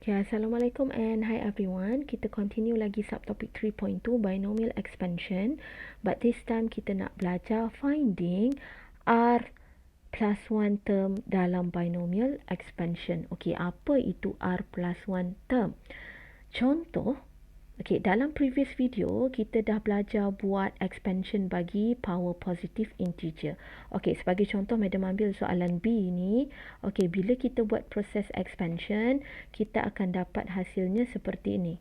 Okay, Assalamualaikum and hi everyone. Kita continue lagi subtopic 3.2 binomial expansion. But this time kita nak belajar finding R plus 1 term dalam binomial expansion. Okay, apa itu R plus 1 term? Contoh, okay, dalam previous video kita dah belajar buat expansion bagi power positive integer. Okay, sebagai contoh madam ambil soalan B ni. Okay, bila kita buat proses expansion, kita akan dapat hasilnya seperti ini.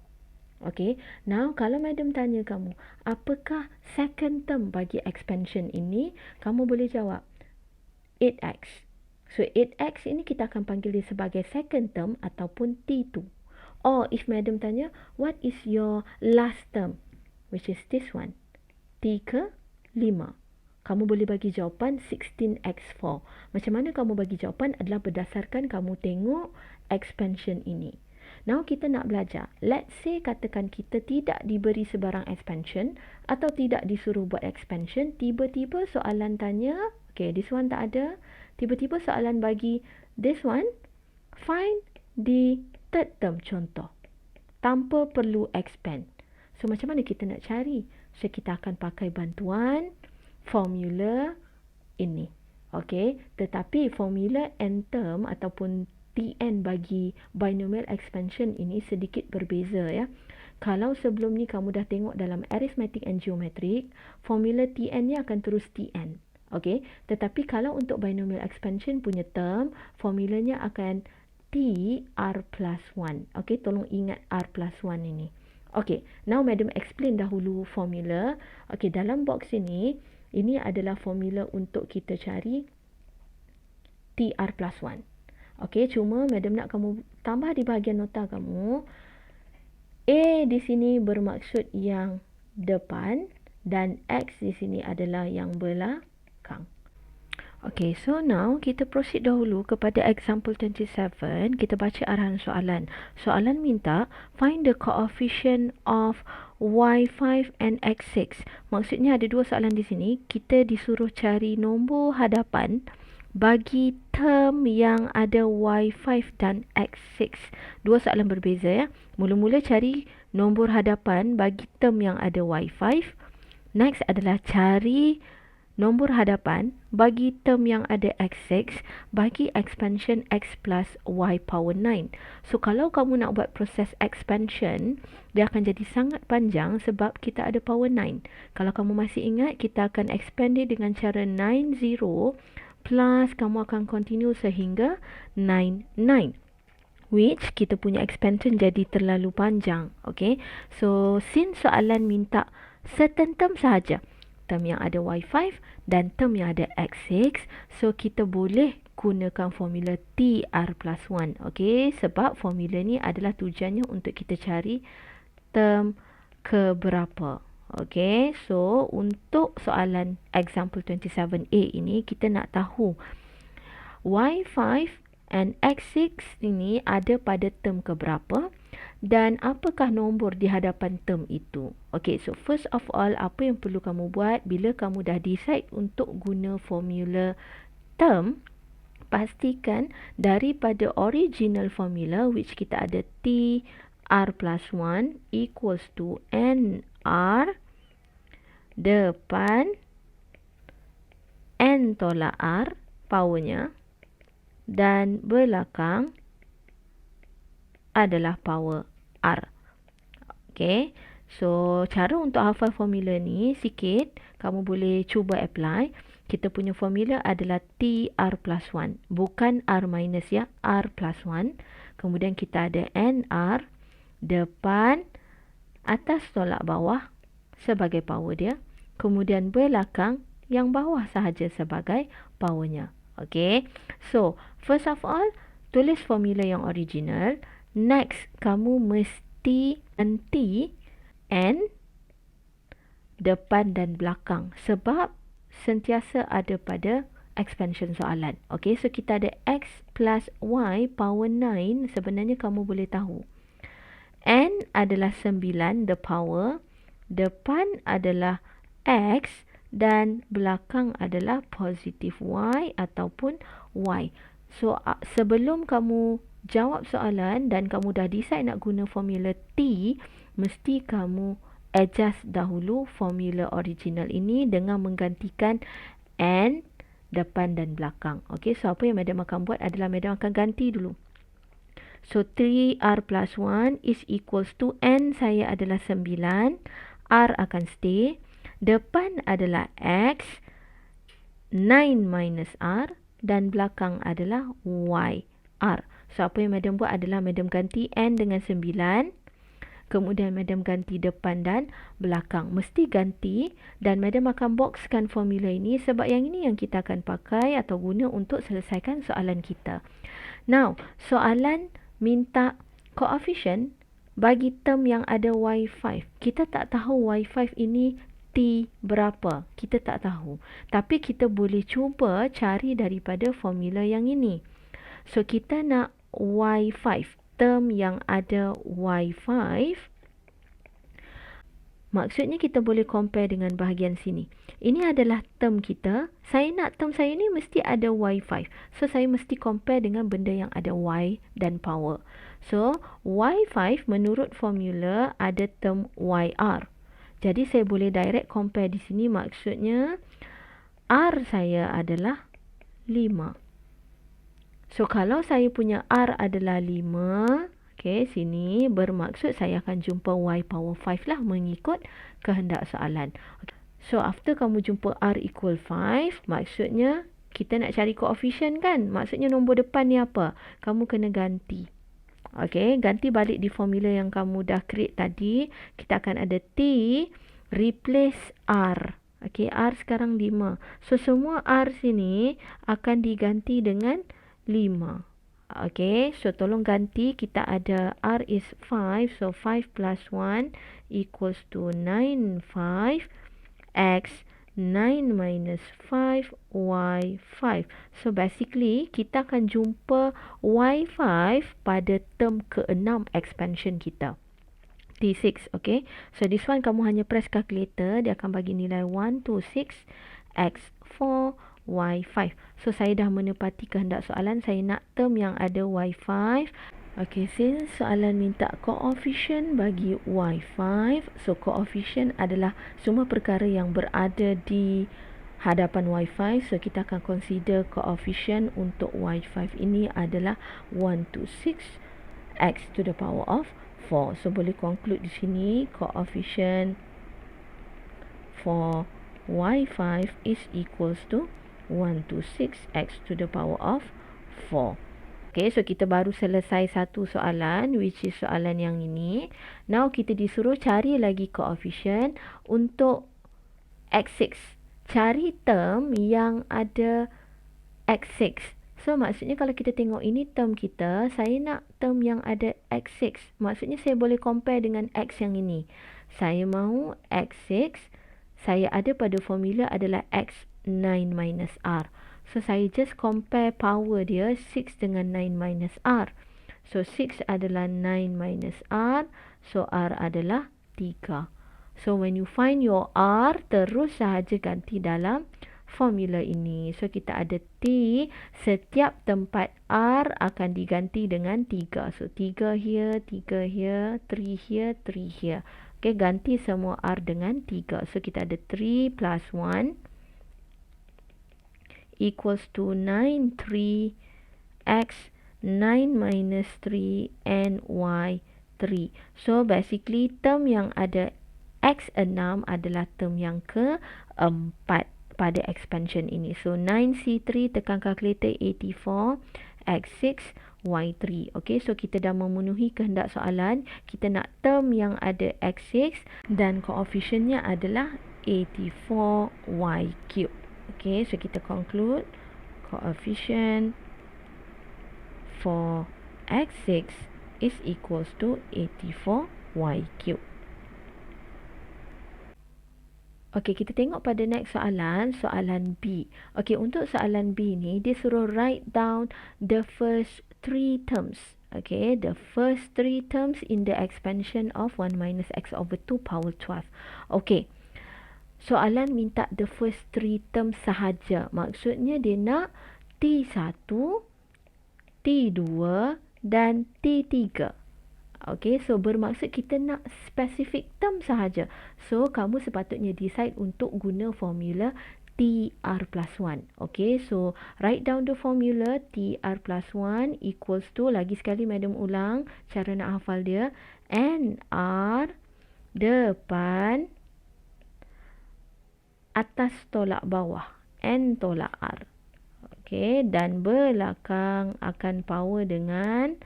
Okay, now kalau madam tanya kamu, apakah second term bagi expansion ini? Kamu boleh jawab 8x. So 8x ini kita akan panggil dia sebagai second term ataupun T2. Or if madam tanya, what is your last term? Which is this one. T ke 5. Kamu boleh bagi jawapan 16x4. Macam mana kamu bagi jawapan adalah berdasarkan kamu tengok expansion ini. Now kita nak belajar. Let's say katakan kita tidak diberi sebarang expansion atau tidak disuruh buat expansion. Tiba-tiba soalan tanya, okay, this one tak ada. Tiba-tiba soalan bagi this one, find the third term contoh. Tanpa perlu expand. So macam mana kita nak cari? So kita akan pakai bantuan formula ini. Okay, tetapi formula n term ataupun Tn bagi binomial expansion ini sedikit berbeza ya. Kalau sebelum ni kamu dah tengok dalam arithmetic and geometric, formula Tn ni akan terus Tn. Okay, tetapi kalau untuk binomial expansion punya term, formulanya akan T R plus 1. Okay, tolong ingat R plus 1 ini. Okay, now madam explain dahulu formula. Okay, dalam box ini adalah formula untuk kita cari T R plus 1. Okay, cuma madam nak kamu tambah di bahagian nota kamu. A di sini bermaksud yang depan dan X di sini adalah yang belakang. Okay, so now kita proceed dahulu kepada example 27. Kita baca arahan soalan. Soalan minta find the coefficient of y5 and x6. Maksudnya ada dua soalan di sini. Kita disuruh cari nombor hadapan bagi term yang ada y5 dan x6. Dua soalan berbeza ya. Mula-mula cari nombor hadapan bagi term yang ada y5. Next adalah cari nombor hadapan bagi term yang ada x6 bagi expansion x plus y power 9. So kalau kamu nak buat proses expansion, dia akan jadi sangat panjang sebab kita ada power 9. Kalau kamu masih ingat, kita akan expand dia dengan cara 90 plus kamu akan continue sehingga 99. Which kita punya expansion jadi terlalu panjang. Okay, so since soalan minta certain term sahaja, term yang ada y5 dan term yang ada x6, so kita boleh gunakan formula TR plus 1. Okay, sebab formula ni adalah tujuannya untuk kita cari term keberapa. Okay, so untuk soalan example 27A ini kita nak tahu y5 and x6 ini ada pada term keberapa dan apakah nombor di hadapan term itu. Okay, so first of all, apa yang perlu kamu buat bila kamu dah decide untuk guna formula term, pastikan daripada original formula which kita ada T R plus 1 equals to N R depan N tolak R powernya dan belakang adalah power R. Okay, so cara untuk hafal formula ni sikit, kamu boleh cuba apply. Kita punya formula adalah TR plus 1, bukan R minus ya, R plus 1. Kemudian kita ada NR depan atas tolak bawah sebagai power dia. Kemudian belakang yang bawah sahaja sebagai powernya. Okay, so first of all, tulis formula yang original. Next, kamu mesti ganti N depan dan belakang sebab sentiasa ada pada expansion soalan. Okay, so kita ada X plus Y power 9. Sebenarnya kamu boleh tahu N adalah 9, the power. Depan adalah X dan belakang adalah positif Y ataupun Y. So sebelum kamu jawab soalan dan kamu dah decide nak guna formula T, mesti kamu adjust dahulu formula original ini dengan menggantikan N depan dan belakang. Okey, so apa yang madam akan buat adalah madam akan ganti dulu. So 3R plus 1 is equals to N saya adalah 9. R akan stay. Depan adalah X. 9 minus R. Dan belakang adalah Y. R. So apa yang madam buat adalah madam ganti N dengan 9. Kemudian madam ganti depan dan belakang. Mesti ganti dan madam akan boxkan formula ini sebab yang ini yang kita akan pakai atau guna untuk selesaikan soalan kita. Now, soalan minta coefficient bagi term yang ada Y5. Kita tak tahu Y5 ini T berapa. Kita tak tahu. Tapi kita boleh cuba cari daripada formula yang ini. So, kita nak Y5. Term yang ada Y5. Maksudnya kita boleh compare dengan bahagian sini. Ini adalah term kita. Saya nak term saya ni mesti ada Y5. So, saya mesti compare dengan benda yang ada Y dan power. So, Y5 menurut formula ada term YR. Jadi, saya boleh direct compare di sini. Maksudnya, R saya adalah 5. So, kalau saya punya R adalah 5, okay, sini bermaksud saya akan jumpa Y power 5 lah mengikut kehendak soalan. So, after kamu jumpa R equal 5, maksudnya kita nak cari coefficient kan? Maksudnya nombor depan ni apa? Kamu kena ganti. Okay, ganti balik di formula yang kamu dah create tadi. Kita akan ada T replace R. Okay, R sekarang 5. So, semua R sini akan diganti dengan 5. Okay, so tolong ganti. Kita ada R is 5. So, 5 plus 1 equals to 9, 5. X, 9 minus 5, Y, 5. So, basically, kita akan jumpa Y5 pada term ke-6 expansion kita. T6, okay. So, this one kamu hanya press calculator. Dia akan bagi nilai 126, X4, Y5. So, saya dah menepati kehendak soalan. Saya nak term yang ada Y5. Okay, since soalan minta coefficient bagi Y5. So, coefficient adalah semua perkara yang berada di hadapan Y5. So, kita akan consider coefficient untuk Y5 ini adalah 126 X to the power of 4. So, boleh conclude di sini coefficient for Y5 is equals to 126 X to the power of 4. Okay, so kita baru selesai satu soalan, which is soalan yang ini. Now, kita disuruh cari lagi coefficient untuk X6. Cari term yang ada X6. So, maksudnya kalau kita tengok ini term kita, saya nak term yang ada X6. Maksudnya saya boleh compare dengan X yang ini. Saya mahu X6. Saya ada pada formula adalah X9 minus R. So, saya just compare power dia 6 dengan 9 minus R. So, 6 adalah 9 minus R. So, R adalah 3. So, when you find your R, terus sahaja ganti dalam formula ini. So, kita ada T. Setiap tempat R akan diganti dengan 3. So, 3 here, 3 here, 3 here, 3 here. Okay, ganti semua R dengan 3. So, kita ada 3 plus 1. Equals to 9, 3, X, 9 minus 3, and Y, 3. So, basically, term yang ada X6 adalah term yang keempat pada expansion ini. So, 9C3 tekan calculator 84, X6, Y3. Okay, so kita dah memenuhi kehendak soalan. Kita nak term yang ada X6 dan coefficientnya adalah 84, Y3. Okay, so kita conclude coefficient for X6 is equals to 84 Y3. Okay, kita tengok pada next soalan, soalan B. Okay, untuk soalan B ni, dia suruh write down the first 3 terms. Okay, the first 3 terms in the expansion of 1 minus X over 2 power 12. Okay. Soalan minta the first 3 term sahaja. Maksudnya dia nak T1, T2, dan T3. Okay, so bermaksud kita nak specific term sahaja. So, kamu sepatutnya decide untuk guna formula TR plus 1. Okay, so write down the formula TR plus 1 equals to, lagi sekali madam ulang cara nak hafal dia, NR depan atas tolak bawah, N tolak R. Okay, dan belakang akan power dengan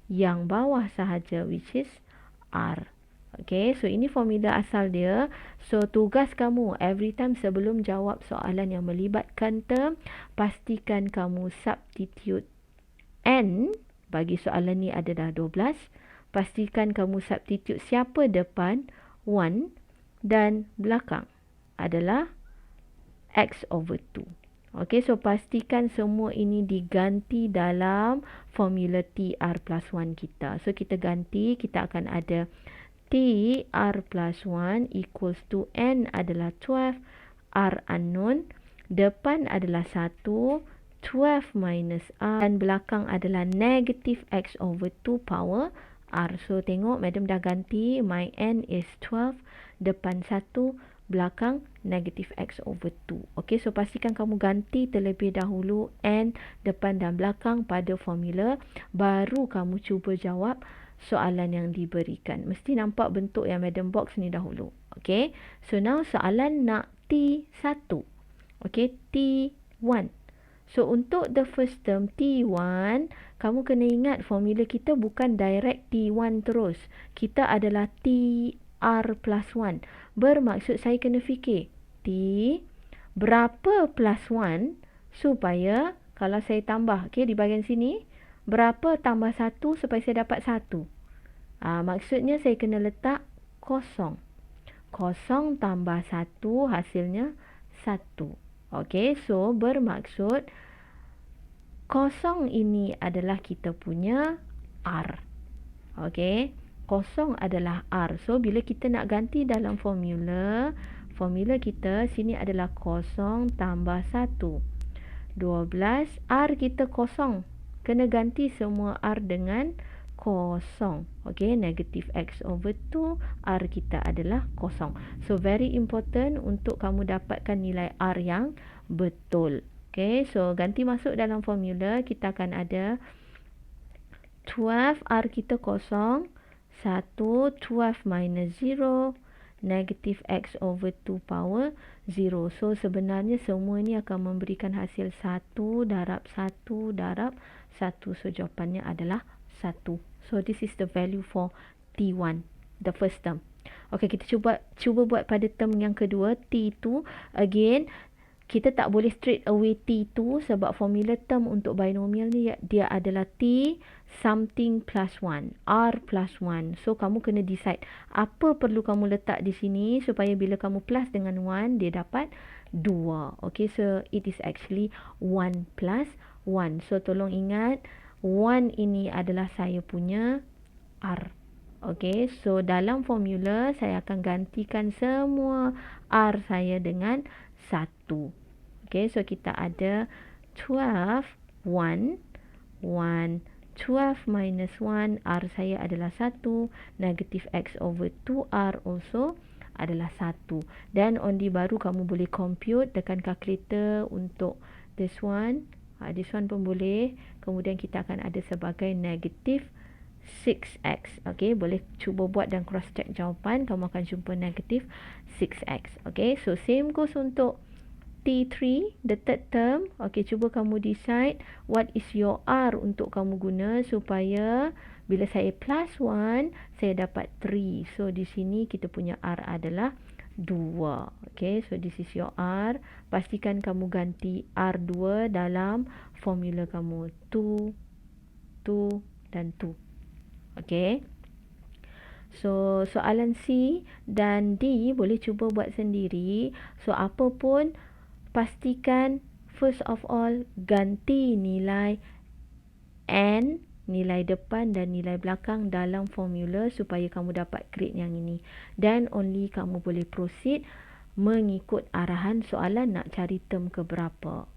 yang bawah sahaja, which is R. Okay, so ini formula asal dia. So, tugas kamu every time sebelum jawab soalan yang melibatkan term, pastikan kamu substitute N, bagi soalan ni ada dah 12. Pastikan kamu substitute siapa depan, 1, dan belakang adalah X over 2. Okay, so pastikan semua ini diganti dalam formula TR plus 1 kita. So, kita ganti, kita akan ada TR plus 1 equals to N adalah 12, R unknown, depan adalah 1, 12 minus R, dan belakang adalah negative X over 2 power R. So, tengok madam dah ganti, my N is 12, depan 1, belakang negative X over 2. Okay, so pastikan kamu ganti terlebih dahulu N, depan dan belakang pada formula, baru kamu cuba jawab soalan yang diberikan. Mesti nampak bentuk yang madam box ni dahulu. Okay, so now soalan nak T1. Okay, T1. So, untuk the first term T1, kamu kena ingat formula kita bukan direct T1 terus. Kita adalah TR plus 1. Bermaksud saya kena fikir T berapa plus 1 supaya kalau saya tambah, okay, di bahagian sini, berapa tambah 1 supaya saya dapat 1. Maksudnya saya kena letak kosong. Kosong tambah 1 hasilnya 1. Okay, so bermaksud kosong ini adalah kita punya R. Okay, kosong adalah R. So, bila kita nak ganti dalam formula, formula kita sini adalah kosong tambah 1. 12, R kita kosong. Kena ganti semua R dengan kosong. Okay, negative X over 2, R kita adalah kosong. So, very important untuk kamu dapatkan nilai R yang betul. Okay, so ganti masuk dalam formula, kita akan ada 12, R kita kosong, 1, 12 minus 0, negative X over 2 power 0. So, sebenarnya semua ni akan memberikan hasil 1 darab 1 darab 1. So, jawapannya adalah 1. So, this is the value for T1, the first term. Okay, kita cuba buat pada term yang kedua, T2. Again, kita tak boleh straight away T2 sebab formula term untuk binomial ni dia adalah T something plus 1, R plus 1. So, kamu kena decide apa perlu kamu letak di sini supaya bila kamu plus dengan 1, dia dapat 2. Okay, so it is actually 1 plus 1. So, tolong ingat, 1 ini adalah saya punya R. Okay, so dalam formula saya akan gantikan semua R saya dengan 1. Okay, so kita ada 12, 1, 1, 12 minus 1, R saya adalah 1, negative X over 2R also adalah 1. Dan only baru kamu boleh compute, tekan calculator untuk this one. This one pun boleh. Kemudian kita akan ada sebagai negative 6x. Okay, boleh cuba buat dan cross check jawapan. Kamu akan jumpa negative 6x. Okay, so same goes untuk T3, the third term. Okay, cuba kamu decide what is your R untuk kamu guna supaya bila saya plus 1, saya dapat 3. So, di sini kita punya R adalah 2. Okay, so this is your R. Pastikan kamu ganti R2 dalam formula kamu. 2, 2 dan 2. Okay. So, soalan C dan D boleh cuba buat sendiri. So, apa pun, pastikan first of all ganti nilai N, nilai depan dan nilai belakang dalam formula supaya kamu dapat grade yang ini. Dan only kamu boleh proceed mengikut arahan soalan nak cari term ke berapa.